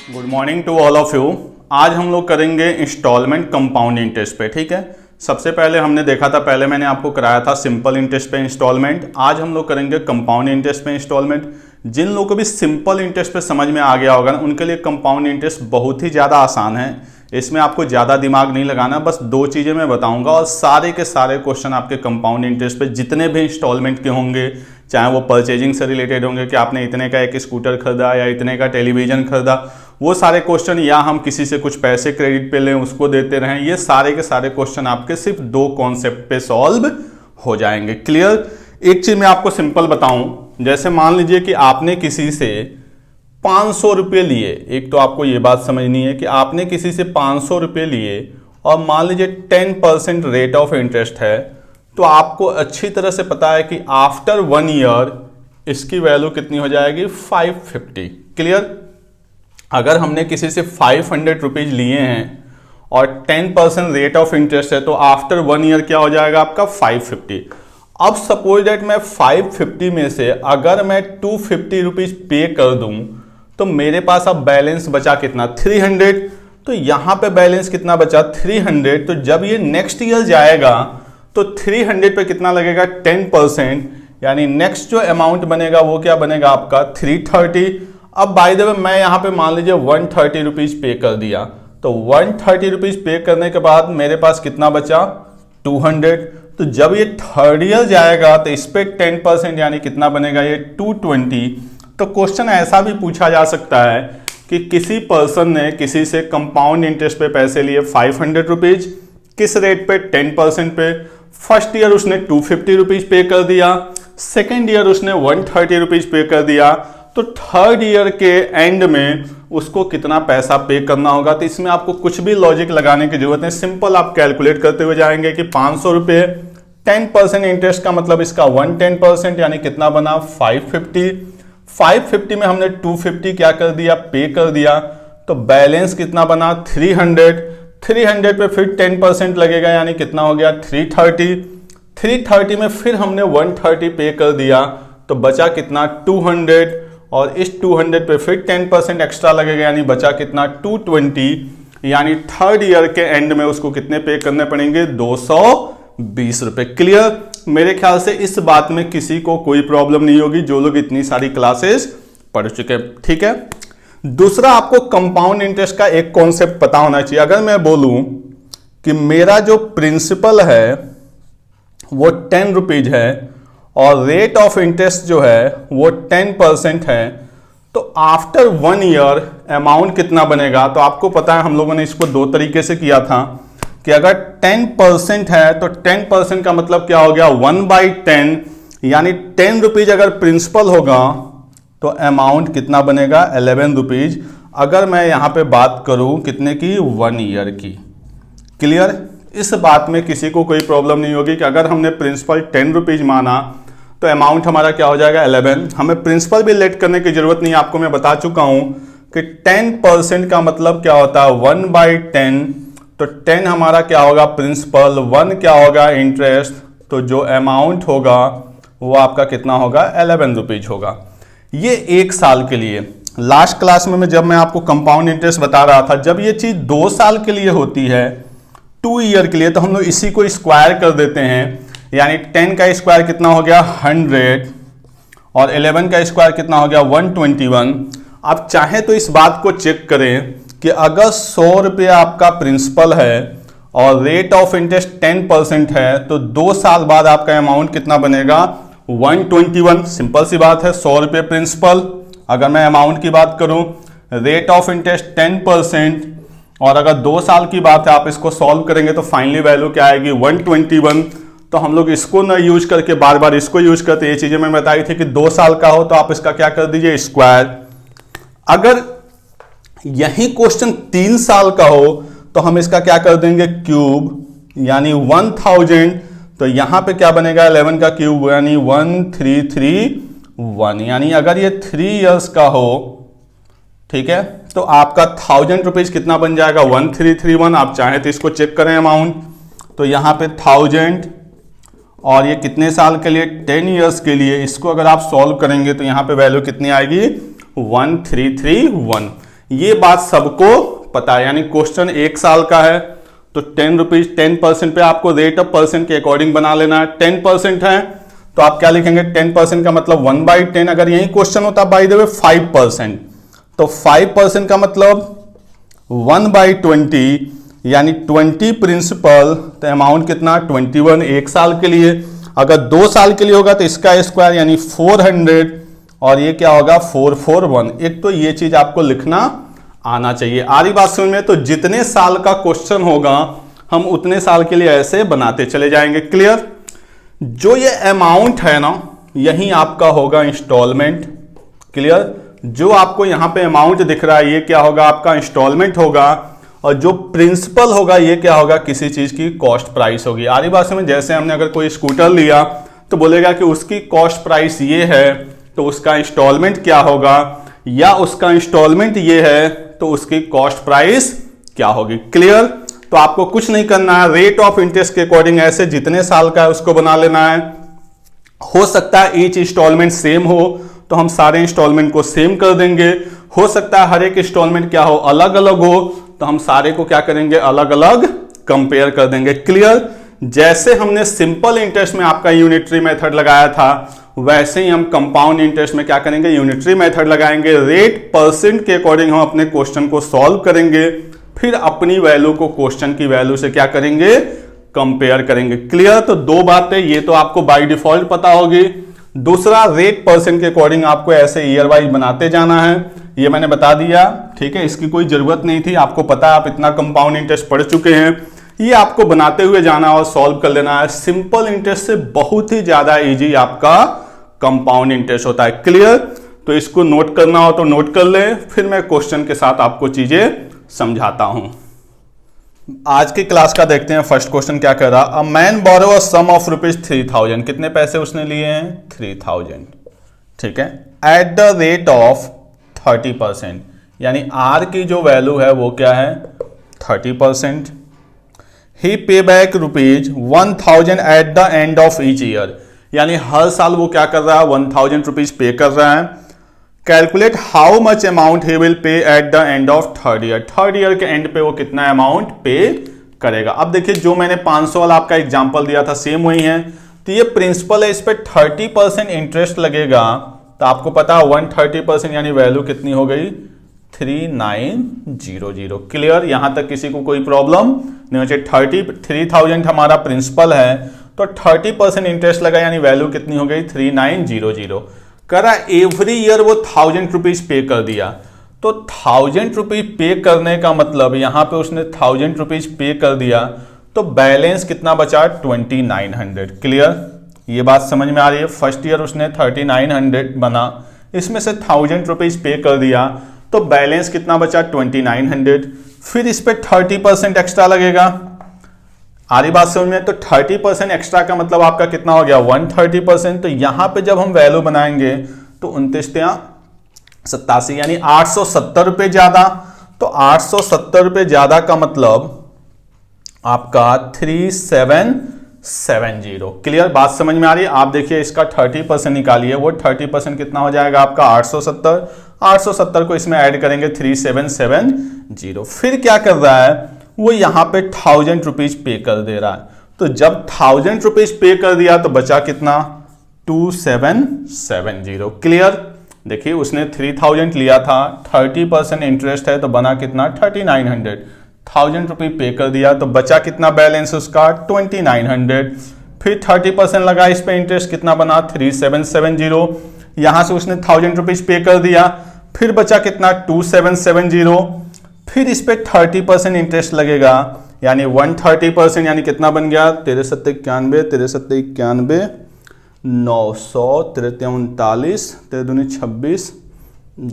Good morning to all of you. आज हम लोग करेंगे इंस्टॉलमेंट कंपाउंड इंटरेस्ट पे। ठीक है, सबसे पहले हमने देखा था, पहले मैंने आपको कराया था सिंपल इंटरेस्ट पे इंस्टॉलमेंट। आज हम लोग करेंगे कंपाउंड इंटरेस्ट पे इंस्टॉलमेंट। जिन लोगों को भी सिंपल इंटरेस्ट पे समझ में आ गया होगा ना, उनके लिए कंपाउंड इंटरेस्ट बहुत ही ज़्यादा आसान है। इसमें आपको ज़्यादा दिमाग नहीं लगाना, बस दो चीज़ें मैं बताऊंगा और सारे के सारे क्वेश्चन आपके कंपाउंड इंटरेस्ट पे जितने भी इंस्टॉलमेंट के होंगे, चाहे वो परचेजिंग से रिलेटेड होंगे कि आपने इतने का एक स्कूटर खरीदा या इतने का टेलीविज़न खरीदा, वो सारे क्वेश्चन, या हम किसी से कुछ पैसे क्रेडिट पे लें उसको देते रहें, ये सारे के सारे क्वेश्चन आपके सिर्फ दो कॉन्सेप्ट पे सॉल्व हो जाएंगे। क्लियर? एक चीज़ मैं आपको सिंपल बताऊं, जैसे मान लीजिए कि आपने किसी से 500 रुपये लिए। एक तो आपको ये बात समझनी है कि आपने किसी से 500 रुपये लिए और मान लीजिए 10% रेट ऑफ इंटरेस्ट है, तो आपको अच्छी तरह से पता है कि आफ्टर 1 ईयर इसकी वैल्यू कितनी हो जाएगी, 550। क्लियर? अगर हमने किसी से 500 रुपीज लिए हैं और 10% रेट ऑफ इंटरेस्ट है, तो आफ्टर 1 ईयर क्या हो जाएगा आपका, 550। अब सपोज दैट मैं 550 में से अगर मैं 250 रुपीज पे कर दूं, तो मेरे पास अब बैलेंस बचा कितना, 300। तो यहां पे बैलेंस कितना बचा, 300। तो जब ये नेक्स्ट ईयर जाएगा तो 300 पे कितना लगेगा, 10%, यानी नेक्स्ट जो अमाउंट बनेगा वो क्या बनेगा आपका, 330। अब बाय द वे मैं यहाँ पे मान लीजिए 130 रुपीज पे कर दिया, तो 130 रुपीज पे करने के बाद मेरे पास कितना बचा, 200। तो जब ये थर्ड ईयर जाएगा तो इस पे 10% यानी कितना बनेगा, ये 220। तो क्वेश्चन ऐसा भी पूछा जा सकता है कि किसी पर्सन ने किसी से कंपाउंड इंटरेस्ट पे पैसे लिए 500 रुपीज, किस रेट पे, 10% पे। फर्स्ट ईयर उसने 250 रुपीज पे कर दिया, सेकेंड ईयर उसने 130 रुपीज पे कर दिया, तो थर्ड ईयर के एंड में उसको कितना पैसा पे करना होगा। तो इसमें आपको कुछ भी लॉजिक लगाने की जरूरत है, सिंपल आप कैलकुलेट करते हुए जाएंगे कि 500 रुपये, 10% इंटरेस्ट का मतलब इसका 110%, यानी कितना बना, 550। 550 में हमने 250 क्या कर दिया, पे कर दिया, तो बैलेंस कितना बना, 300। 300 पे फिर 10% लगेगा, यानी कितना हो गया, 330। 330 में फिर हमने 130 पे कर दिया, तो बचा कितना, 200। और इस 200 पे फिर 10% एक्स्ट्रा लगेगा, यानी बचा कितना, 220। यानी थर्ड ईयर के एंड में उसको कितने पे करने पड़ेंगे, 220 रुपए। क्लियर? मेरे ख्याल से इस बात में किसी को कोई प्रॉब्लम नहीं होगी, जो लोग इतनी सारी क्लासेस पढ़ चुके हैं। ठीक है, दूसरा आपको कंपाउंड इंटरेस्ट का एक कॉन्सेप्ट पता होना चाहिए। अगर मैं बोलूं कि मेरा जो प्रिंसिपल है वो 10 रुपीज है और रेट ऑफ इंटरेस्ट जो है वो 10% है, तो आफ्टर 1 ईयर अमाउंट कितना बनेगा। तो आपको पता है हम लोगों ने इसको दो तरीके से किया था कि अगर 10% है तो 10% का मतलब क्या हो गया, 1/10, यानी 10 रुपीज अगर प्रिंसिपल होगा तो अमाउंट कितना बनेगा, 11 रुपीज। अगर मैं यहां पे बात करूं कितने की, 1 ईयर की। क्लियर? इस बात में किसी को कोई प्रॉब्लम नहीं होगी कि अगर हमने प्रिंसिपल 10 रुपीज माना तो अमाउंट हमारा क्या हो जाएगा, 11। हमें प्रिंसिपल भी लेट करने की जरूरत नहीं, आपको मैं बता चुका हूं कि 10% का मतलब क्या होता है, 1/10। तो 10 हमारा क्या होगा, प्रिंसिपल, 1 क्या होगा, इंटरेस्ट। तो जो अमाउंट होगा वो आपका कितना होगा, 11 रुपीज होगा। ये 1 साल के लिए। लास्ट क्लास में जब मैं आपको कंपाउंड इंटरेस्ट बता रहा था, जब ये चीज 2 साल के लिए होती है, 2 ईयर के लिए, तो हम लोग इसी को स्क्वायर कर देते हैं, यानी 10 का स्क्वायर कितना हो गया, 100, और 11 का स्क्वायर कितना हो गया, 121। आप चाहे तो इस बात को चेक करें कि अगर 100 रुपये आपका प्रिंसिपल है और रेट ऑफ इंटरेस्ट 10% है, तो 2 साल बाद आपका अमाउंट कितना बनेगा, 121। सिंपल सी बात है, 100 रुपये प्रिंसिपल, अगर मैं अमाउंट की बात करूं, रेट ऑफ इंटरेस्ट 10%, और अगर 2 साल की बात है, आप इसको सॉल्व करेंगे तो फाइनली वैल्यू क्या आएगी, 121। तो हम लोग इसको ना यूज करके बार बार इसको यूज करते, ये चीजें मैं बताई थी कि 2 साल का हो तो आप इसका क्या कर दीजिए, स्क्वायर। अगर यही क्वेश्चन 3 साल का हो तो हम इसका क्या कर देंगे, क्यूब, यानी 1000। तो यहां पे क्या बनेगा, 11 का क्यूब, यानी 1331। यानी अगर ये 3 इयर्स का हो, ठीक है, तो आपका 1000 रुपीज कितना बन जाएगा, 1331। आप चाहें तो इसको चेक करें अमाउंट, तो यहां पे 1000, और ये कितने साल के लिए, 10 इयर्स के लिए। इसको अगर आप सॉल्व करेंगे तो यहां पे वैल्यू कितनी आएगी, 1331। ये बात सबको पता है, यानी क्वेश्चन 1 साल का है तो 10 रुपीज 10% पे आपको रेट ऑफ परसेंट के अकॉर्डिंग बना लेना है। 10% है तो आप क्या लिखेंगे, 10% का मतलब 1/10। अगर यही क्वेश्चन होता बाय द वे 5%, तो 5% का मतलब 1/20, यानी 20 प्रिंसिपल, तो अमाउंट कितना 21 1 साल के लिए। अगर 2 साल के लिए होगा तो इसका स्क्वायर यानी 400, और ये क्या होगा 441। एक तो ये चीज आपको लिखना आना चाहिए। आ रही बात समझ में? तो जितने साल का क्वेश्चन होगा हम उतने साल के लिए ऐसे बनाते चले जाएंगे। क्लियर? जो ये अमाउंट है ना, यही आपका होगा इंस्टॉलमेंट। क्लियर? जो आपको यहां पे अमाउंट दिख रहा है ये क्या होगा, आपका इंस्टॉलमेंट होगा, और जो प्रिंसिपल होगा ये क्या होगा, किसी चीज की कॉस्ट प्राइस होगी। आ रही बात समझ? जैसे हमने अगर कोई स्कूटर लिया तो बोलेगा कि उसकी कॉस्ट प्राइस ये है तो उसका इंस्टॉलमेंट क्या होगा, या उसका इंस्टॉलमेंट ये है तो उसकी कॉस्ट प्राइस क्या होगी। क्लियर? तो आपको कुछ नहीं करना है, रेट ऑफ इंटरेस्ट के अकॉर्डिंग ऐसे जितने साल का है उसको बना लेना है। हो सकता है ईच इंस्टॉलमेंट सेम हो तो हम सारे इंस्टॉलमेंट को सेम कर देंगे। हो सकता है हर एक इंस्टॉलमेंट क्या हो, अलग अलग हो, तो हम सारे को क्या करेंगे, अलग अलग कंपेयर कर देंगे। क्लियर? जैसे हमने सिंपल इंटरेस्ट में आपका यूनिटरी मेथड लगाया था, वैसे ही हम कंपाउंड इंटरेस्ट में क्या करेंगे, यूनिटरी मेथड लगाएंगे। रेट परसेंट के अकॉर्डिंग हम अपने क्वेश्चन को सॉल्व करेंगे, फिर अपनी वैल्यू को क्वेश्चन की वैल्यू से क्या करेंगे, कंपेयर करेंगे। क्लियर? तो 2 बातें ये तो आपको बाय डिफॉल्ट पता होगी। दूसरा, रेट परसेंट के अकॉर्डिंग आपको ऐसे ईयर वाइज बनाते जाना है, ये मैंने बता दिया। ठीक है, इसकी कोई जरूरत नहीं थी, आपको पता है, आप इतना कंपाउंड इंटरेस्ट पढ़ चुके हैं। ये आपको बनाते हुए जाना और सॉल्व कर लेना है। सिंपल इंटरेस्ट से बहुत ही ज्यादा इजी आपका कंपाउंड इंटरेस्ट होता है। क्लियर? तो इसको नोट करना हो तो नोट कर ले, फिर मैं क्वेश्चन के साथ आपको चीजें समझाता हूं। आज की क्लास का देखते हैं। फर्स्ट क्वेश्चन क्या कह रहा, a man borrow a some of ₹3000। कितने पैसे उसने लिए हैं, 3000। ठीक है, एट द रेट ऑफ 30%, यानी आर की जो वैल्यू है वो क्या है, 30%। ही पे back ₹1000 at the end of each year, यानी हर साल वो क्या कर रहा है, 1000 रुपीज पे कर रहा है। Calculate how much amount he will pay at the end of third year. Third year के एंड पे वो कितना अमाउंट पे करेगा। अब देखिए, जो मैंने 500 वाला आपका एग्जांपल दिया था सेम वही है। तो ये प्रिंसिपल है, इस पे 30% इंटरेस्ट लगेगा, तो आपको पता है 130% यानी वैल्यू कितनी हो गई, 3900। क्लियर? यहां तक किसी को कोई प्रॉब्लम नहीं हो चाहिए। 3000 हमारा प्रिंसिपल है तो 30% इंटरेस्ट लगा, यानी वैल्यू कितनी हो गई, 3900। करा एवरी ईयर वो 1000 रुपीज पे कर दिया, तो 1000 रुपीज पे करने का मतलब यहां पे उसने 1000 रुपीज पे कर दिया, तो बैलेंस कितना बचा, 2900। क्लियर? ये बात समझ में आ रही है? फर्स्ट ईयर उसने 3900 बना, इसमें से 1000 रुपीज पे कर दिया, तो बैलेंस कितना बचा, 2900। फिर इस पे 30% एक्स्ट्रा लगेगा। आ रही बात समझ में? तो 30% एक्स्ट्रा का मतलब आपका कितना हो गया, 130%। तो यहां पे जब हम वैल्यू बनाएंगे तो 29×87 यानी 870 रुपए ज्यादा। तो 870 रुपए ज्यादा का मतलब आपका 3770। क्लियर? बात समझ में आ रही है? आप देखिए, इसका 30% निकालिए, वो 30% कितना हो जाएगा आपका 870। 870 को इसमें ऐड करेंगे 3770। फिर क्या कर रहा है वो, यहां पे 1000 रुपीज पे कर दे रहा है। तो जब 1000 रुपीज पे कर दिया तो बचा कितना, 2770। क्लियर? देखिए, उसने 3000 लिया था, 30% इंटरेस्ट है तो बना कितना, 3900। 1000 रुपीज पे कर दिया तो बचा कितना बैलेंस उसका, 2900। फिर 30% लगा इस पे इंटरेस्ट, कितना बना, 3770। यहां से उसने 1000 रुपीज पे कर दिया, फिर बचा कितना, 2770। फिर इस पे 30% इंटरेस्ट लगेगा, यानी 130%, यानी कितना बन गया, 6391, 6391, 900, 3339, 3×2 = 26,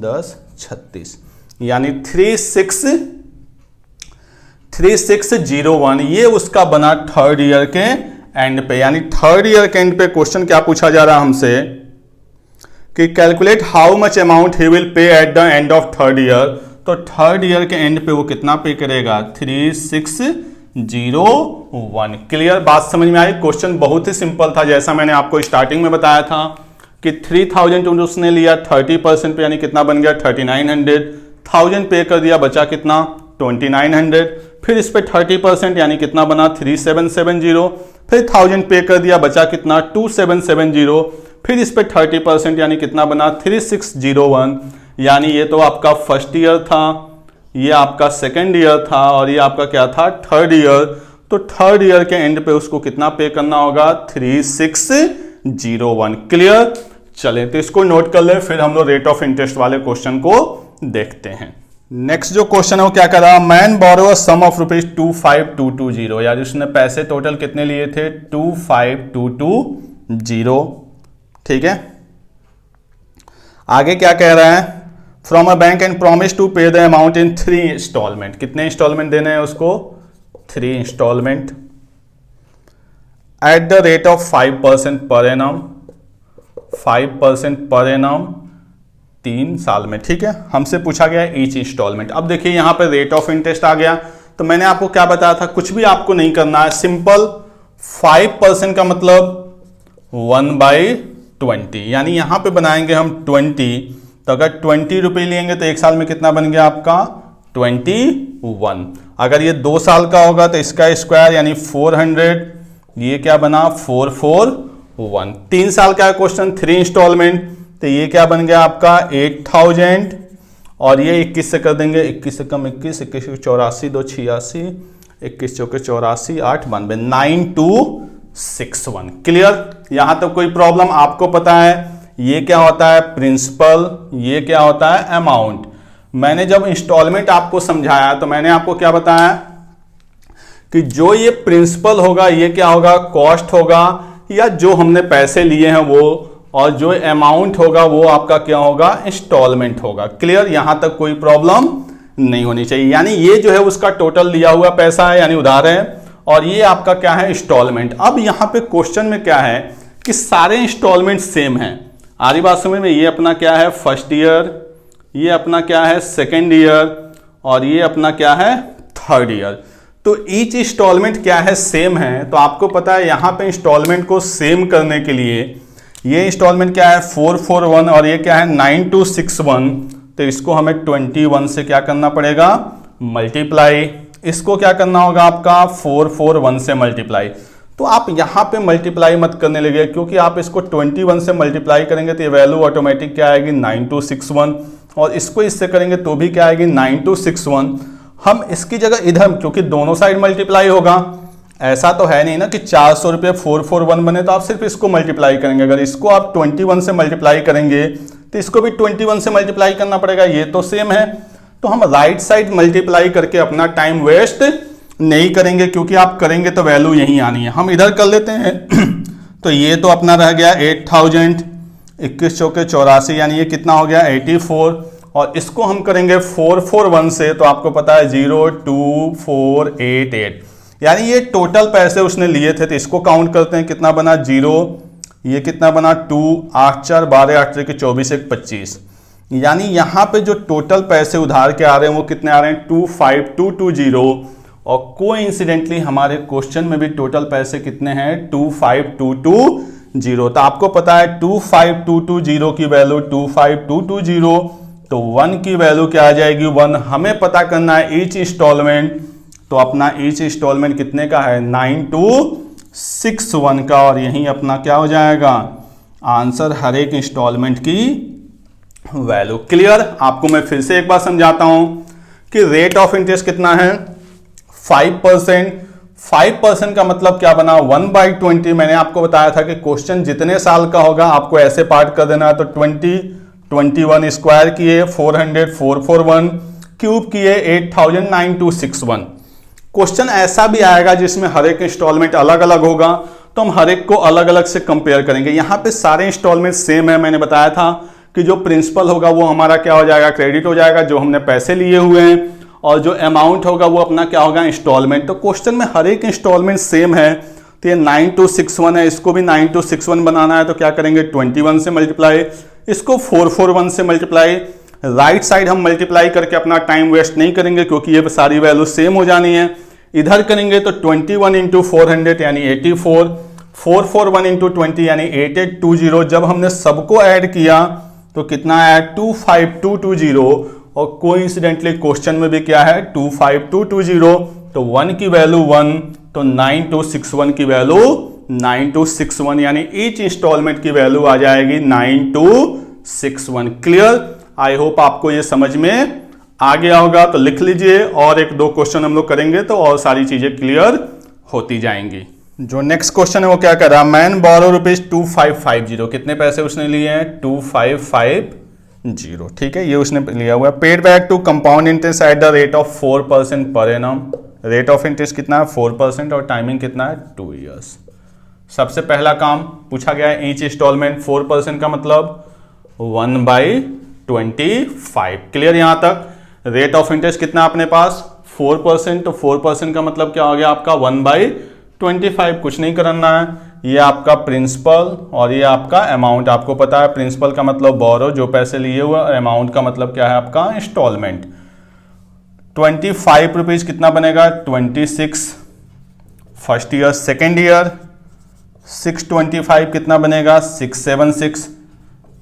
10, 36, यानी 3601। ये उसका बना थर्ड ईयर के एंड पे। यानी थर्ड ईयर के एंड पे क्वेश्चन क्या पूछा जा रहा है हमसे कि calculate how much amount he will pay at the end of third year. तो थर्ड ईयर के एंड पे वो कितना पे करेगा, 3601। क्लियर? बात समझ में आई? क्वेश्चन बहुत ही सिंपल था, जैसा मैंने आपको स्टार्टिंग में बताया था कि 3000 उसने लिया 30% पे, यानी कितना बन गया, 3900। 1000 पे कर दिया, बचा कितना 2900, फिर इस पे 30% यानी कितना बना 3770, फिर 1000 पे कर दिया, बचा कितना 2770, फिर इस पे 30% यानी कितना बना 3601, यानी ये तो आपका फर्स्ट ईयर था, ये आपका सेकेंड ईयर था और ये आपका क्या था थर्ड ईयर। तो थर्ड ईयर के एंड पे उसको कितना पे करना होगा 3601। क्लियर? चलें तो इसको नोट कर ले, फिर हम लोग रेट ऑफ इंटरेस्ट वाले क्वेश्चन को देखते हैं। नेक्स्ट जो क्वेश्चन है वो क्या कर रहा, man borrow some of rupees 25220, यार उसने पैसे टोटल कितने लिए थे 25220। ठीक है, आगे क्या कह रहा है, from a bank and promise to pay the amount in 3 instalment. कितने इंस्टॉलमेंट देने हैं उसको 3 instalment at the rate of 5% per annum, 5% per annum 3 साल में। ठीक है, हमसे पूछा गया ईच इंस्टॉलमेंट। अब देखिए यहां पे रेट ऑफ इंटरेस्ट आ गया, तो मैंने आपको क्या बताया था, कुछ भी आपको नहीं करना है, सिंपल 5% का मतलब 1/20, यानी यहां पे बनाएंगे हम 20, तो अगर 20 रुपए लेंगे तो 1 साल में कितना बन गया आपका 21। अगर ये 2 साल का होगा तो इसका स्क्वायर यानी 400, ये क्या बना 441। 3 साल का क्वेश्चन 3 इंस्टॉलमेंट, तो ये क्या बन गया आपका 8000, और ये 21 से कर देंगे, 21 से कम 21, 21 से 84, 2 86, 21 चौके 84, 8 92, 9261। क्लियर? यहां तक कोई प्रॉब्लम? आपको पता है ये क्या होता है प्रिंसिपल, ये क्या होता है अमाउंट। मैंने जब इंस्टॉलमेंट आपको समझाया तो मैंने आपको क्या बताया कि जो ये प्रिंसिपल होगा ये क्या होगा कॉस्ट होगा, या जो हमने पैसे लिए हैं वो, और जो अमाउंट होगा वो आपका क्या होगा इंस्टॉलमेंट होगा। क्लियर? यहां तक कोई प्रॉब्लम नहीं होनी चाहिए। यानी ये जो है उसका टोटल लिया हुआ पैसा है यानी उधार है, और ये आपका क्या है इंस्टॉलमेंट। अब यहां पे क्वेश्चन में क्या है कि सारे इंस्टॉलमेंट सेम हैं। आरी बात समझ में, ये अपना क्या है फर्स्ट ईयर, ये अपना क्या है सेकेंड ईयर, और ये अपना क्या है थर्ड ईयर। तो ईच इंस्टॉलमेंट क्या है सेम है। तो आपको पता है यहां पे इंस्टॉलमेंट को सेम करने के लिए ये इंस्टॉलमेंट क्या है 441 और ये क्या है 9261, तो इसको हमें 21 से क्या करना पड़ेगा मल्टीप्लाई। इसको क्या करना होगा आपका 441 से मल्टीप्लाई। तो आप यहां पे मल्टीप्लाई मत करने लगे, क्योंकि आप इसको 21 से मल्टीप्लाई करेंगे तो ये वैल्यू ऑटोमेटिक क्या आएगी 9261, और इसको इससे करेंगे तो भी क्या आएगी 9261। हम इसकी जगह इधर, क्योंकि दोनों साइड मल्टीप्लाई होगा, ऐसा तो है नहीं ना कि 400 रुपये 441 बने तो आप सिर्फ इसको मल्टीप्लाई करेंगे। अगर इसको आप 21 से मल्टीप्लाई करेंगे तो इसको भी 21 से मल्टीप्लाई करना पड़ेगा, ये तो सेम है। तो हम राइट साइड मल्टीप्लाई करके अपना टाइम वेस्ट नहीं करेंगे, क्योंकि आप करेंगे तो वैल्यू यहीं आनी है। हम इधर कर लेते हैं तो ये तो अपना रह गया 8000, 21 चौके 84 यानी ये कितना हो गया 84, और इसको हम करेंगे 441 से, तो आपको पता है 02488, यानी ये टोटल पैसे उसने लिए थे। तो इसको काउंट करते हैं कितना बना 0, ये कितना बना 2, 8 4 12 8 3 24 1 25, यानी यहाँ पे जो टोटल पैसे उधार के आ रहे हैं वो कितने आ रहे हैं 25220, और कोइंसिडेंटली हमारे क्वेश्चन में भी टोटल पैसे कितने हैं 25220। तो आपको पता है 25220 की वैल्यू 25220, तो 1 की वैल्यू क्या आ जाएगी 1। हमें पता करना है ईच इंस्टॉलमेंट, तो अपना ईच इंस्टॉलमेंट कितने का है 9261 का, और यहीं अपना क्या हो जाएगा आंसर हर एक इंस्टॉलमेंट की वैल्यू। क्लियर? आपको मैं फिर से एक बार समझाता हूं कि रेट ऑफ इंटरेस्ट कितना है 5%। 5% का मतलब क्या बना 1/20। मैंने आपको बताया था कि क्वेश्चन जितने साल का होगा आपको ऐसे पार्ट कर देना है, तो 20 21 स्क्वायर किए 400 441 क्यूब किए 8000 9261। क्वेश्चन ऐसा भी आएगा जिसमें हर एक इंस्टॉलमेंट अलग अलग होगा, तो हम हर एक को अलग अलग से कंपेयर करेंगे। यहां पे सारे इंस्टॉलमेंट सेम है। मैंने बताया था कि जो प्रिंसिपल होगा वो हमारा क्या हो जाएगा क्रेडिट हो जाएगा, जो हमने पैसे लिए हुए हैं, और जो अमाउंट होगा वो अपना क्या होगा इंस्टॉलमेंट। तो क्वेश्चन में हर एक इंस्टॉलमेंट सेम है, तो ये 9261 है, इसको भी 9261 बनाना है, तो क्या करेंगे 21 से मल्टीप्लाई, इसको 441 से मल्टीप्लाई। राइट साइड हम मल्टीप्लाई करके अपना टाइम वेस्ट नहीं करेंगे, क्योंकि ये सारी वैल्यू सेम हो जानी है। इधर करेंगे तो 21 इंटू 400 यानी 84, 441 इंटू 20 यानी 8820। जब हमने सबको ऐड किया तो कितना आया 25220, और कोइंसिडेंटली क्वेश्चन में भी क्या है 25220, तो 1 की वैल्यू 1, तो 9261 की वैल्यू 9261, यानी ईच इंस्टॉलमेंट की वैल्यू आ जाएगी 9261। क्लियर? आई होप आपको ये समझ में आ गया होगा। तो लिख लीजिए, और एक दो क्वेश्चन हम लोग करेंगे तो और सारी चीजें क्लियर होती जाएंगी। जो नेक्स्ट क्वेश्चन है वो क्या कर रहा है, मैन बोरो ₹2550, कितने पैसे उसने लिए हैं 2550, ठीक है, ये उसने लिया हुआ है। Paid back to compound interest at the rate of 4% per annum, rate of interest कितना है 4% और टाइमिंग कितना है 2 ईयर्स। सबसे पहला काम पूछा गया है ईच इंस्टॉलमेंट 4% का मतलब 1/25। क्लियर? यहां तक रेट ऑफ इंटरेस्ट कितना अपने पास 4%, तो 4% का मतलब क्या हो गया आपका 1/25। कुछ नहीं करना है, ये आपका प्रिंसिपल और ये आपका अमाउंट। आपको पता है प्रिंसिपल का मतलब बोरो, जो पैसे लिए हुए, और अमाउंट का मतलब क्या है आपका इंस्टॉलमेंट। 25 रुपीज कितना बनेगा 26 फर्स्ट ईयर, सेकेंड ईयर 625 कितना बनेगा 676।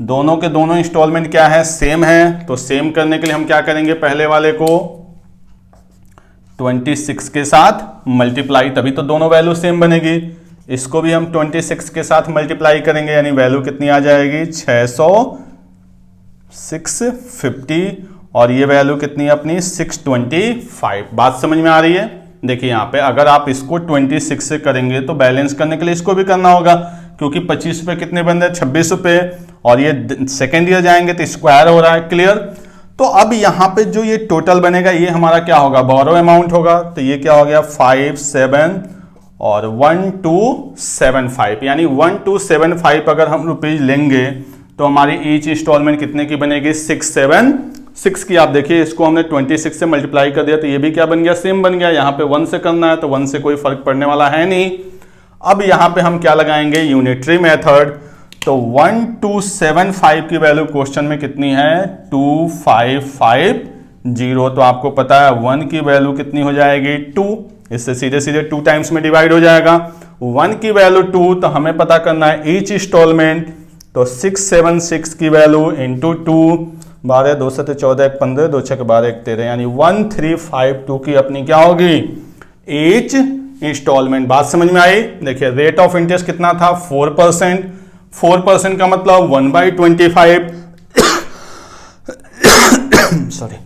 दोनों के दोनों इंस्टॉलमेंट क्या है सेम है, तो सेम करने के लिए हम क्या करेंगे, पहले वाले को 26 के साथ मल्टीप्लाई, तभी तो दोनों वैल्यू सेम बनेगी। इसको भी हम 26 के साथ मल्टीप्लाई करेंगे, यानी वैल्यू कितनी आ जाएगी 650, और ये वैल्यू कितनी है अपनी 625। बात समझ में आ रही है? देखिए यहाँ पे अगर आप इसको 26 से करेंगे तो बैलेंस करने के लिए इसको भी करना होगा, क्योंकि 25 रुपए कितने बन रहे 26 रुपए, और ये सेकेंड ईयर जाएंगे तो स्क्वायर हो रहा है। क्लियर? तो अब यहाँ पे जो ये टोटल बनेगा ये हमारा क्या होगा, बोरो अमाउंट होगा, तो ये क्या हो गया 57 और 1275, यानी 1275 अगर हम रुपीज लेंगे तो हमारी ईच इंस्टॉलमेंट कितने की बनेगी 676 की। आप देखिए इसको हमने 26 से मल्टीप्लाई कर दिया तो ये भी क्या बन गया सेम बन गया। यहाँ पे 1 से करना है तो 1 से कोई फर्क पड़ने वाला है नहीं। अब यहाँ पे हम क्या लगाएंगे यूनिटरी मेथड, तो 1275 की वैल्यू क्वेश्चन में कितनी है 2550, तो आपको पता है 1 की वैल्यू कितनी हो जाएगी 2, इससे सीधे सीधे 2 टाइम्स में डिवाइड हो जाएगा। 1 की वैल्यू 2, तो हमें पता करना है ईच इंस्टॉलमेंट, तो 676 की वैल्यू इंटू 2, 12 2 7 14 1 15 2 6 12 1 13, यानी 1352 की अपनी क्या होगी ईच इंस्टॉलमेंट। बात समझ में आई? देखिए रेट ऑफ इंटरेस्ट कितना था 4%, 4% का मतलब 1/25 सॉरी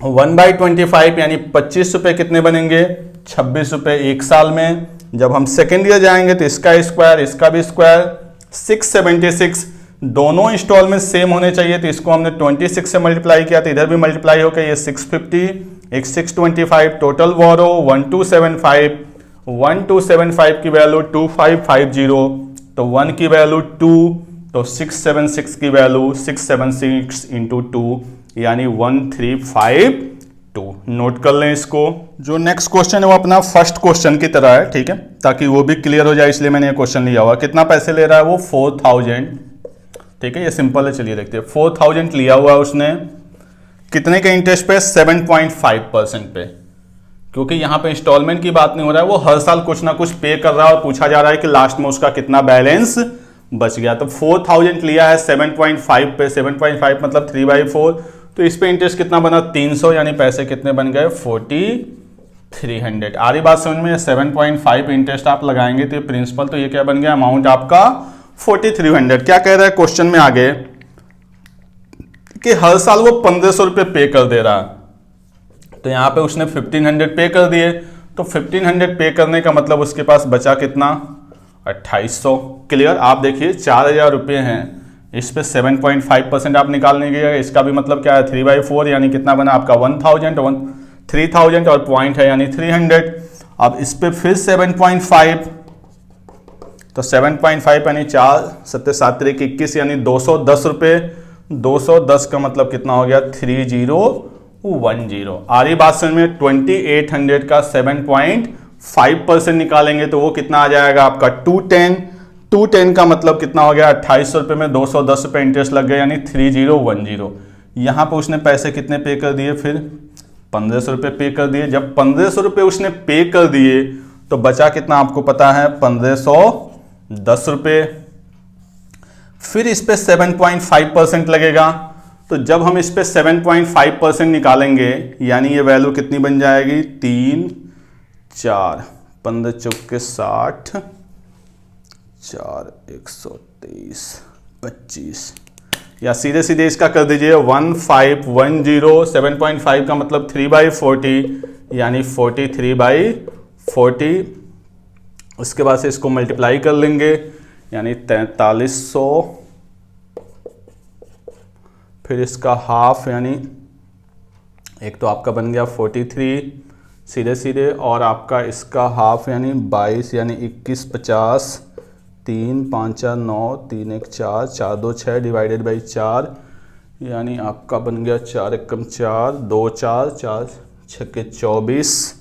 1/25, यानी 25 रुपए कितने बनेंगे 26 रुपए एक साल में। जब हम सेकेंड ईयर जाएंगे तो इसका स्क्वायर इसका भी स्क्वायर 676, दोनों इंस्टॉलमेंट सेम होने चाहिए, तो इसको हमने 26 से मल्टीप्लाई किया तो इधर भी मल्टीप्लाई होकर ये 650 एक 625, टोटल बोरो 1275 की वैल्यू 2550, तो 1 की वैल्यू 2, तो 676 की वैल्यू 676 इंटू 2, यानी 1352। नोट कर लें इसको। जो नेक्स्ट क्वेश्चन है वो अपना फर्स्ट क्वेश्चन की तरह है, ठीक है, ताकि वो भी क्लियर हो जाए, इसलिए मैंने ये क्वेश्चन लिया हुआ। कितना पैसे ले रहा है वो 4000, ठीक है, ये सिंपल है, चलिए देखते हैं। 4000 लिया हुआ है उसने, कितने के इंटरेस्ट पे 7.5% पे, क्योंकि यहाँ पे इंस्टॉलमेंट की बात नहीं हो रहा है, वो हर साल कुछ ना कुछ पे कर रहा है और पूछा जा रहा है कि लास्ट में उसका कितना बैलेंस बच गया। तो 4000 लिया है 7.5 पे, 7.5 मतलब 3/4, तो इस पे इंटरेस्ट कितना बना 300, यानी पैसे कितने बन गए 4300। आ रही बात समझ में? 7.5 इंटरेस्ट आप लगाएंगे तो ये प्रिंसिपल, तो ये क्या बन गया अमाउंट आपका 4300। क्या कह रहा है क्वेश्चन में आगे कि हर साल वो 1500 रुपये पे कर दे रहा है, तो यहां पे उसने 1500 पे कर दिए, तो 1500 पे करने का मतलब उसके पास बचा कितना 2800। क्लियर? आप देखिए 4000 रुपये हैं, इस पे 7.5% आप निकालने के, इसका भी मतलब क्या है 3/4, यानी कितना बना आपका 3000 और पॉइंट है यानी 300। अब इस पे फिर 7.5, तो 7.5 यानी 4 7 7 21, यानी 210 रुपये। 210 का मतलब कितना हो गया 3010। आ रही बात समझ में? 2800 का 7.5% निकालेंगे तो वो कितना आ जाएगा आपका 210 का मतलब कितना हो गया 2800 रुपये में 210 रुपये इंटरेस्ट लग गया, यानी 3010। यहाँ पे उसने पैसे कितने पे कर दिए, फिर 1500 रुपये पे कर दिए। जब 1500 रुपये उसने पे कर दिए तो बचा कितना आपको पता है 1510 रुपये। फिर इस पे 7.5% लगेगा, तो जब हम इस पे 7.5% निकालेंगे यानी ये वैल्यू कितनी बन जाएगी, 3 4 15 चौके 60 4 123 25, या सीधे सीधे इसका कर दीजिए 1510। 7.5 का मतलब 3/40 यानी 43/40। उसके बाद से इसको मल्टीप्लाई कर लेंगे यानी 4300, फिर इसका हाफ यानी एक तो आपका बन गया 43 सीधे सीधे, और आपका इसका हाफ यानी 22 यानी 21 50, 3 5 4 9 3 1 4 4 2 6 डिवाइडेड बाई 4 यानी आपका बन गया 4 एकम 4 2 4 4 6 24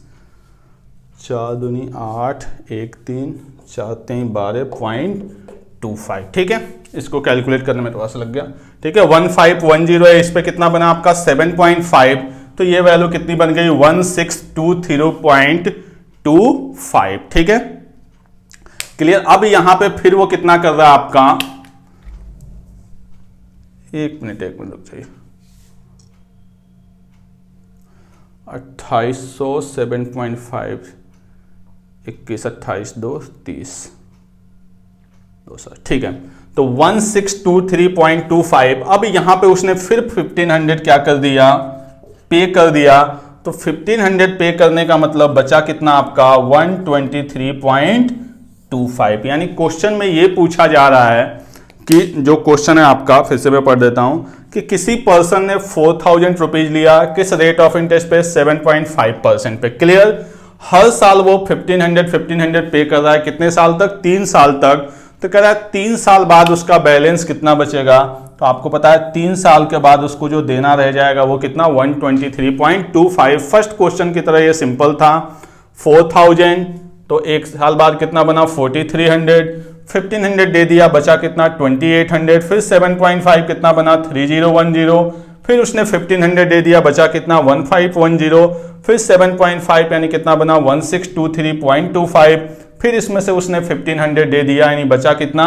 4 दूनी 8 1 3 4 3 12.25। ठीक है, इसको कैलकुलेट करने में थोड़ा सा लग गया। ठीक है, 1510 है, इस पे कितना बना आपका 7.5, तो ये वैल्यू कितनी बन गई 1620.25। ठीक है, क्लियर। अब यहां पे फिर वो कितना कर रहा है आपका, एक मिनट रुक जाइए, 2800 7.5 21 28 2 30 200। ठीक है, तो 1623.25। अब यहां पे उसने फिर 1500 क्या कर दिया, पे कर दिया। तो 1500 पे करने का मतलब बचा कितना आपका 123.25। यानी क्वेश्चन में ये पूछा जा रहा है कि जो क्वेश्चन है आपका, फिर से मैं पढ़ देता हूं कि किसी पर्सन ने 4000 रुपीज लिया, किस रेट ऑफ इंटरेस्ट पे 7.5% पे। क्लियर, हर साल वो 1500 पे कर रहा है, कितने साल तक, 3 साल तक। तो कह रहा है 3 साल बाद उसका बैलेंस कितना बचेगा, तो आपको पता है 3 साल के बाद उसको जो देना रह जाएगा वो कितना 123.25। फर्स्ट क्वेश्चन की तरह ये सिंपल था, 4000 तो 1 साल बाद कितना बना 4300, 1500 दे दिया, बचा कितना 2800, फिर 7.5 कितना बना 3010, फिर उसने 1500 दे दिया, बचा कितना 1510, फिर 7.5 यानी कितना बना 1623.25, फिर इसमें से उसने 1500 दे दिया यानी बचा कितना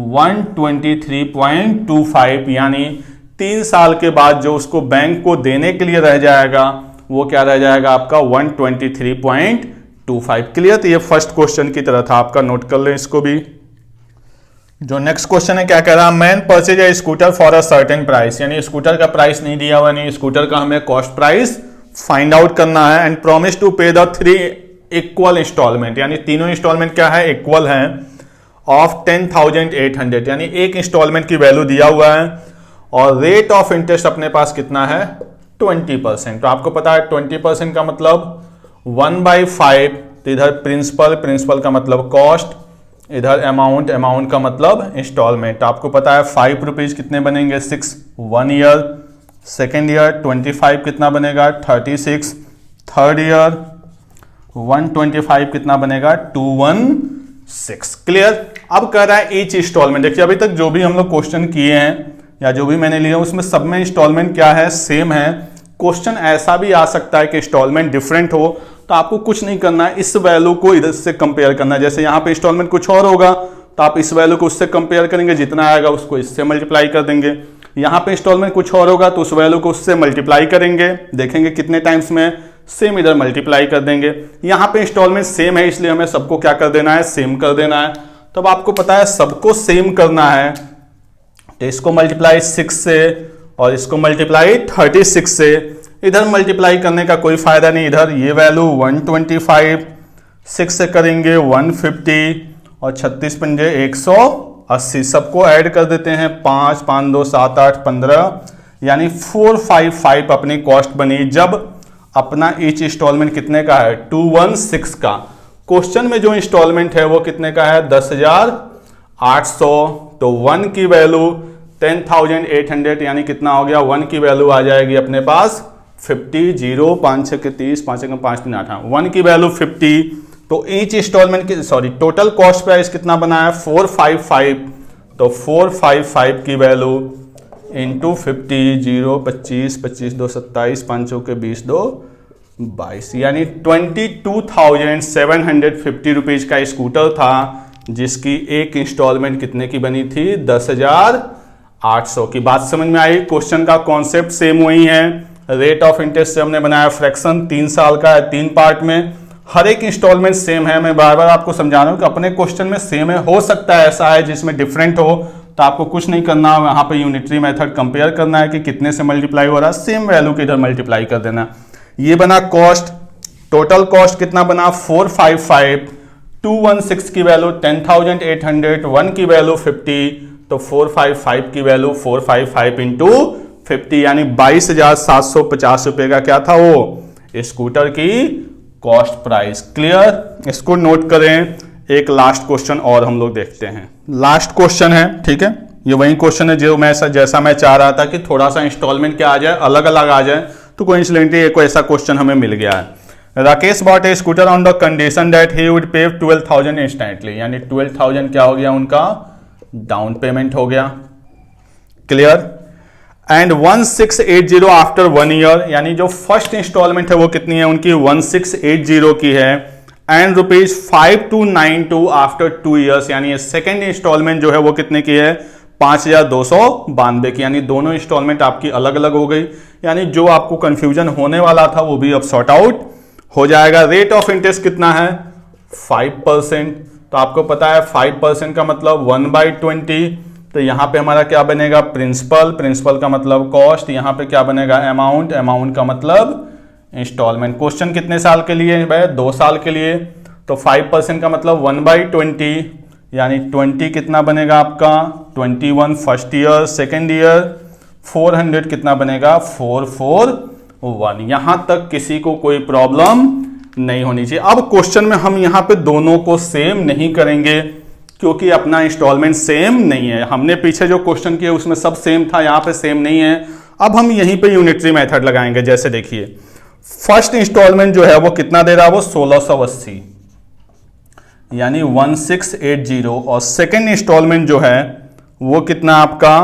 123.25। यानी 3 साल के बाद जो उसको बैंक को देने के लिए रह जाएगा वो क्या रह जाएगा आपका 123.25। क्लियर, तो ये फर्स्ट क्वेश्चन की तरह था आपका, नोट कर लें इसको भी। जो नेक्स्ट क्वेश्चन है क्या कह रहा है, man purchase a scooter for a certain price, यानी स्कूटर का प्राइस नहीं दिया हुआ, नहीं स्कूटर का हमें कॉस्ट प्राइस फाइंड आउट करना है। And promise to pay the 3 equal instalment, यानी तीनों इंस्टॉलमेंट क्या है, इक्वल है, ऑफ 10,800, यानी एक इंस्टॉलमेंट की वैल्यू दिया हुआ है, और रेट ऑफ इंटरेस्ट अपने पास कितना है 20%। तो आपको पता है 20% का मतलब 1/5, तो इधर प्रिंसिपल का मतलब कॉस्ट, इधर अमाउंट का मतलब इंस्टॉलमेंट। आपको पता है 5 रुपीज कितने बनेंगे 6 1 ईयर, सेकेंड ईयर 25 कितना बनेगा 36, थर्ड ईयर 125 कितना बनेगा 216। क्लियर। अब कह रहा है ईच इंस्टॉलमेंट, देखिए अभी तक जो भी हम लोग क्वेश्चन किए हैं या जो भी मैंने लिए उसमें सब में इंस्टॉलमेंट क्या है, सेम है। क्वेश्चन ऐसा भी आ सकता है कि इंस्टॉलमेंट डिफरेंट हो, तो आपको कुछ नहीं करना है, इस वैल्यू को इधर से कंपेयर करना है। जैसे यहाँ पे इंस्टॉलमेंट कुछ और होगा तो आप इस वैल्यू को उससे कंपेयर करेंगे, जितना आएगा उसको इससे मल्टीप्लाई कर देंगे। यहाँ पे इंस्टॉलमेंट कुछ और होगा तो उस वैल्यू को उससे मल्टीप्लाई करेंगे, देखेंगे कितने टाइम्स में, सेम इधर मल्टीप्लाई कर देंगे। यहाँ पे इंस्टॉलमेंट सेम है इसलिए हमें सबको क्या कर देना है, सेम कर देना है। तब आपको पता है सबको सेम करना है, तो इसको मल्टीप्लाई 6 से और इसको मल्टीप्लाई 36 से। इधर मल्टीप्लाई करने का कोई फायदा नहीं, इधर ये वैल्यू 125, 6 से करेंगे 150 और 36 पंजे 180, सबको ऐड कर देते हैं 5 5 2 7 8 15, यानी 455 अपनी कॉस्ट बनी। जब अपना ईच इंस्टॉलमेंट कितने का है 216 का। क्वेश्चन में जो इंस्टॉलमेंट है वो कितने का है 10,800, तो 1 की वैल्यू 10,800 यानी कितना हो गया, 1 की वैल्यू आ जाएगी अपने पास 50, 0 5 6 30 5 1 5 3 8, 1 की वैल्यू 50। तो ईच इंस्टॉलमेंट की टोटल कॉस्ट प्राइस कितना बना है 455, तो 455 की वैल्यू इंटू 50, 0 25 25 2 27 5 चौके 20 2 22, यानी 22,750 रुपीज का स्कूटर था जिसकी एक इंस्टॉलमेंट कितने की बनी थी 10,800 800 की। बात समझ में आई? क्वेश्चन का कॉन्सेप्ट सेम वही है। रेट ऑफ इंटरेस्ट से हमने बनाया फ्रैक्शन, 3 साल का है, 3 पार्ट में, हर एक इंस्टॉलमेंट सेम है। मैं बार बार आपको समझा रहा हूँ कि अपने क्वेश्चन में सेम है, हो सकता है ऐसा है जिसमें डिफरेंट हो, तो आपको कुछ नहीं करना, यहाँ पे यूनिटरी मेथड कंपेयर करना है कि कितने से मल्टीप्लाई हो रहा है, सेम वैल्यू के इधर मल्टीप्लाई कर देना। ये बना कॉस्ट, टोटल कॉस्ट कितना बना 455, 216 की वैल्यू 10,800, 1 की वैल्यू 50, तो 455 की वैल्यू 455 इंटू 50 यानी 22,750 रुपए का क्या था वो स्कूटर की कॉस्ट प्राइस। क्लियर? इसको नोट करें। एक लास्ट क्वेश्चन और हम लोग देखते हैं। लास्ट क्वेश्चन है, ठीक है, ये वही क्वेश्चन है जो मैं जैसा मैं चाह रहा था कि थोड़ा सा इंस्टॉलमेंट क्या आ जाए, अलग अलग आ जाए, तो कोइंसिडेंटली एक ऐसा क्वेश्चन हमें मिल गया है। Rakesh bot A scooter on the condition that he would पे 12,000 इंस्टेंटली, यानी 12,000 क्या हो गया उनका डाउन पेमेंट हो गया। क्लियर? एंड 1680 आफ्टर 1 ईयर, यानी जो फर्स्ट इंस्टॉलमेंट है वो कितनी है उनकी 1680 की है। एंड ₹5292 आफ्टर 2 ईयर्स, यानी सेकेंड इंस्टॉलमेंट जो है वो कितने की है 5,292 की, यानी दोनों इंस्टॉलमेंट आपकी अलग अलग हो गई। यानी जो आपको कंफ्यूजन होने वाला था वो भी अब सॉर्ट आउट हो जाएगा। रेट ऑफ इंटरेस्ट कितना है 5%, तो आपको पता है 5% का मतलब 1/20, तो यहां पे हमारा क्या बनेगा प्रिंसिपल, प्रिंसिपल का मतलब कॉस्ट, यहां पे क्या बनेगा अमाउंट, अमाउंट का मतलब इंस्टॉलमेंट। क्वेश्चन कितने साल के लिए भाई 2 साल के लिए, तो 5% का मतलब 1/20, यानी 20 कितना बनेगा आपका 21 फर्स्ट ईयर, सेकेंड ईयर 400 कितना बनेगा 441। यहां तक किसी को कोई प्रॉब्लम नहीं होनी चाहिए। अब क्वेश्चन में हम यहां पे दोनों को सेम नहीं करेंगे क्योंकि अपना इंस्टॉलमेंट सेम नहीं है। हमने पीछे जो क्वेश्चन किया उसमें सब सेम था, यहां पे सेम नहीं है। अब हम यहीं पे यूनिटरी मेथड लगाएंगे। जैसे देखिए फर्स्ट इंस्टॉलमेंट जो है वो कितना दे रहा है वो 1680 यानी 1680, और सेकेंड इंस्टॉलमेंट जो है वो कितना आपका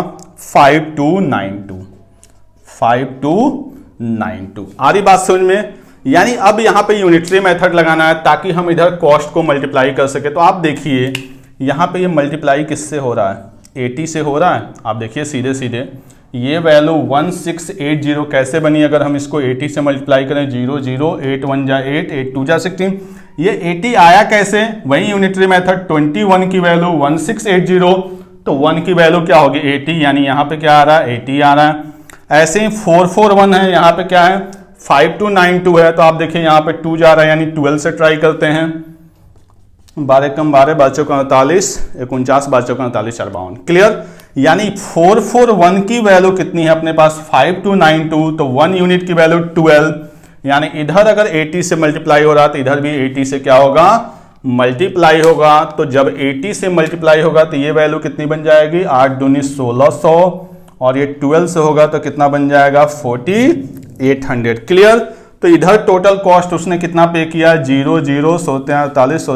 5292। आ रही बात समझ में? यानी अब यहां पे यूनिटरी मेथड लगाना है ताकि हम इधर कॉस्ट को मल्टीप्लाई कर सके। तो आप देखिए यहां पे ये मल्टीप्लाई किससे हो रहा है 80 से हो रहा है। आप देखिए सीधे सीधे ये वैल्यू 1680 कैसे बनी, अगर हम इसको 80 से मल्टीप्लाई करें 0 0 8 1 जा 8 8 2 जा 16, ये 80 आया कैसे, वही यूनिटरी मेथड 21 की वैल्यू 1680, तो 1 की वैल्यू क्या होगी 80, यानी यहाँ पे क्या आ रहा है 80 आ रहा है। ऐसे ही 441 है, यहाँ पे क्या है 5292 है, तो आप देखिए यहाँ पे 2 जा रहा है, यानी 12 से ट्राई करते हैं। 12 कम 12 12 का 48 49 12 का 48 52। क्लियर? यानी 441 की वैल्यू कितनी है अपने पास 5292, तो 1 यूनिट की वैल्यू 12, यानी इधर अगर 80 से मल्टीप्लाई हो रहा तो इधर भी 80 से क्या होगा मल्टीप्लाई होगा। तो जब 80 से मल्टीप्लाई होगा तो ये वैल्यू कितनी बन जाएगी 8 दूनी 1600, और ये 12 से होगा तो कितना बन जाएगा 4800। क्लियर? तो इधर टोटल कॉस्ट उसने कितना पे किया 0 0 48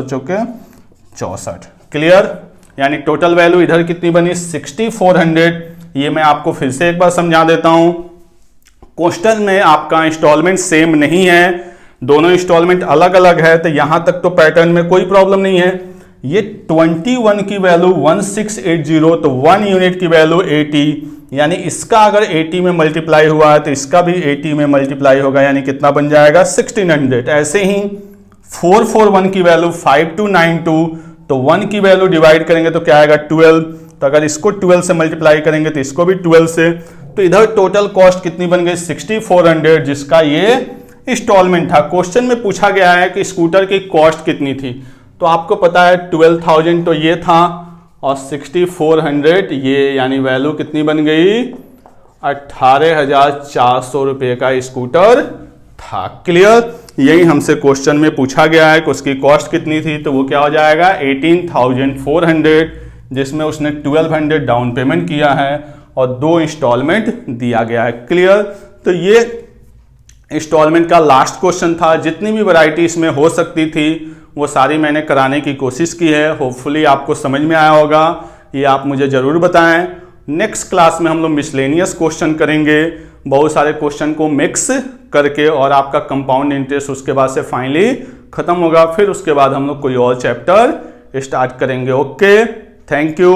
64। क्लियर? यानी टोटल वैल्यू इधर कितनी बनी 6400। ये मैं आपको फिर से एक बार समझा देता हूं। क्वेश्चन में आपका इंस्टॉलमेंट सेम नहीं है, दोनों इंस्टॉलमेंट अलग अलग है, तो यहां तक तो पैटर्न में कोई प्रॉब्लम नहीं है। ये 21 की वैल्यू 1680, तो 1 यूनिट की वैल्यू 80, यानी इसका अगर 80 में मल्टीप्लाई हुआ है तो इसका भी 80 में मल्टीप्लाई होगा, यानी कितना बन जाएगा 1600। ऐसे ही 441 की वैल्यू 5292, तो 1 की वैल्यू डिवाइड करेंगे तो क्या आएगा 12, तो अगर इसको 12 से मल्टीप्लाई करेंगे तो इसको भी 12 से, तो इधर टोटल कॉस्ट कितनी बन गई 6400, जिसका ये इंस्टॉलमेंट था। क्वेश्चन में पूछा गया है कि स्कूटर की कॉस्ट कितनी थी, तो आपको पता है 12,000 तो ये था और 6400 ये, यानी वैल्यू कितनी बन गई 18,400 रुपये का स्कूटर था। क्लियर? यही हमसे क्वेश्चन में पूछा गया है कि उसकी कॉस्ट कितनी थी, तो वो क्या हो जाएगा 18,400, जिसमें उसने 1200 डाउन पेमेंट किया है और 2 इंस्टॉलमेंट दिया गया है। क्लियर? तो ये इंस्टॉलमेंट का लास्ट क्वेश्चन था। जितनी भी वैरायटी इसमें हो सकती थी वो सारी मैंने कराने की कोशिश की है। होपफुली आपको समझ में आया होगा, ये आप मुझे ज़रूर बताएं। नेक्स्ट क्लास में हम लोग मिसलेनियस क्वेश्चन करेंगे, बहुत सारे क्वेश्चन को मिक्स करके, और आपका कंपाउंड इंटरेस्ट उसके बाद से फाइनली खत्म होगा। फिर उसके बाद हम लोग कोई और चैप्टर स्टार्ट करेंगे। Okay, thank you.